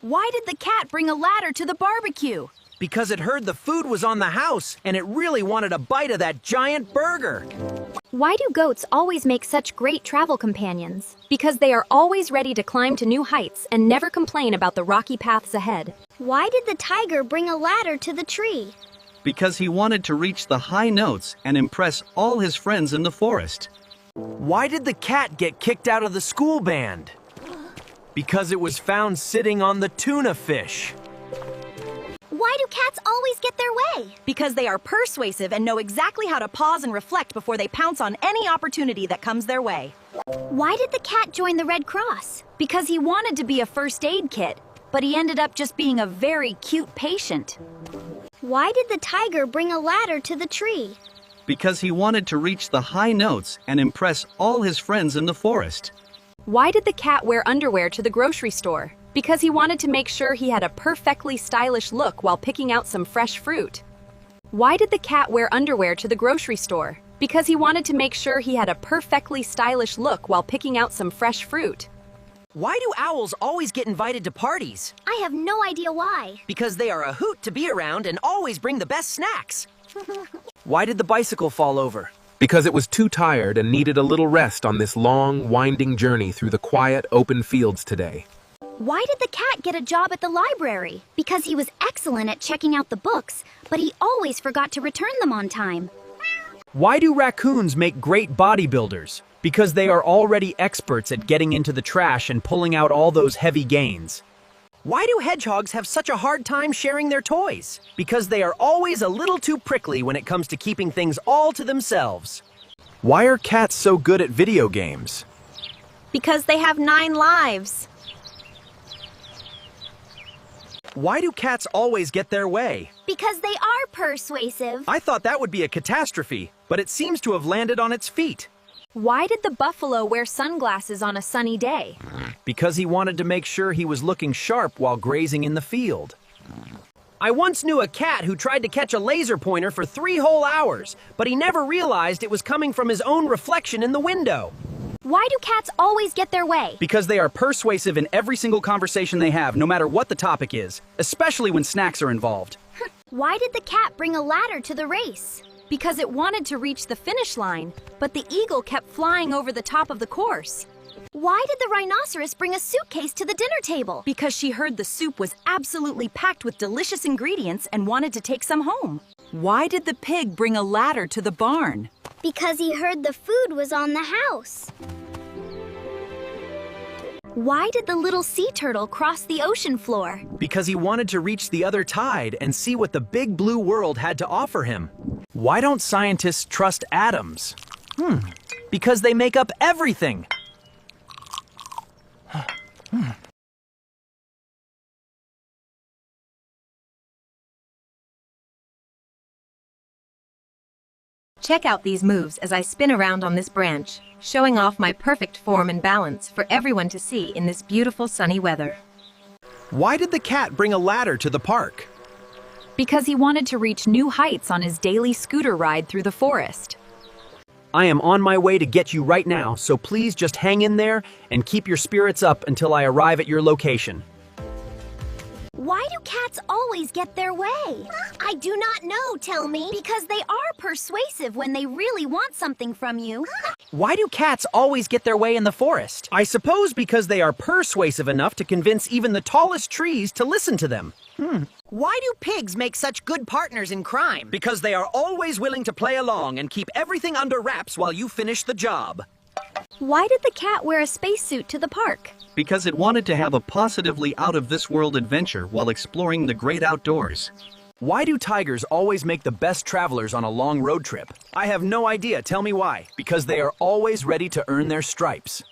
Why did the cat bring a ladder to the barbecue? Because it heard the food was on the house and it really wanted a bite of that giant burger. Why do goats always make such great travel companions? Because they are always ready to climb to new heights and never complain about the rocky paths ahead. Why did the tiger bring a ladder to the tree? Because he wanted to reach the high notes and impress all his friends in the forest. Why did the cat get kicked out of the school band? Because it was found sitting on the tuna fish. Why do cats always get their way? Because they are persuasive and know exactly how to pause and reflect before they pounce on any opportunity that comes their way. Why did the cat join the Red Cross? Because he wanted to be a first aid kit, but he ended up just being a very cute patient. Why did the tiger bring a ladder to the tree? Because he wanted to reach the high notes and impress all his friends in the forest. Why did the cat wear underwear to the grocery store? Because he wanted to make sure he had a perfectly stylish look while picking out some fresh fruit. Why did the cat wear underwear to the grocery store? Because he wanted to make sure he had a perfectly stylish look while picking out some fresh fruit. Why do owls always get invited to parties? I have no idea why. Because they are a hoot to be around and always bring the best snacks. Why did the bicycle fall over? Because it was too tired and needed a little rest on this long, winding journey through the quiet, open fields today. Why did the cat get a job at the library? Because he was excellent at checking out the books, but he always forgot to return them on time. Why do raccoons make great bodybuilders? Because they are already experts at getting into the trash and pulling out all those heavy gains. Why do hedgehogs have such a hard time sharing their toys? Because they are always a little too prickly when it comes to keeping things all to themselves. Why are cats so good at video games? Because they have 9 lives. Why do cats always get their way? Because they are persuasive. I thought that would be a catastrophe, but it seems to have landed on its feet. Why did the buffalo wear sunglasses on a sunny day? Because he wanted to make sure he was looking sharp while grazing in the field. I once knew a cat who tried to catch a laser pointer for 3 whole hours, but he never realized it was coming from his own reflection in the window. Why do cats always get their way? Because they are persuasive in every single conversation they have, no matter what the topic is, especially when snacks are involved. Why did the cat bring a ladder to the race? Because it wanted to reach the finish line, but the eagle kept flying over the top of the course. Why did the rhinoceros bring a suitcase to the dinner table? Because she heard the soup was absolutely packed with delicious ingredients and wanted to take some home. Why did the pig bring a ladder to the barn? Because he heard the food was on the house. Why did the little sea turtle cross the ocean floor? Because he wanted to reach the other tide and see what the big blue world had to offer him. Why don't scientists trust atoms? Because they make up everything. Check out these moves as I spin around on this branch, showing off my perfect form and balance for everyone to see in this beautiful sunny weather. Why did the cat bring a ladder to the park? Because he wanted to reach new heights on his daily scooter ride through the forest. I am on my way to get you right now, so please just hang in there and keep your spirits up until I arrive at your location. Why do cats always get their way? I do not know, tell me. Because they are persuasive when they really want something from you. Why do cats always get their way in the forest? I suppose because they are persuasive enough to convince even the tallest trees to listen to them. Why do pigs make such good partners in crime? Because they are always willing to play along and keep everything under wraps while you finish the job. Why did the cat wear a spacesuit to the park? Because it wanted to have a positively out-of-this-world adventure while exploring the great outdoors. Why do tigers always make the best travelers on a long road trip? I have no idea, tell me why. Because they are always ready to earn their stripes.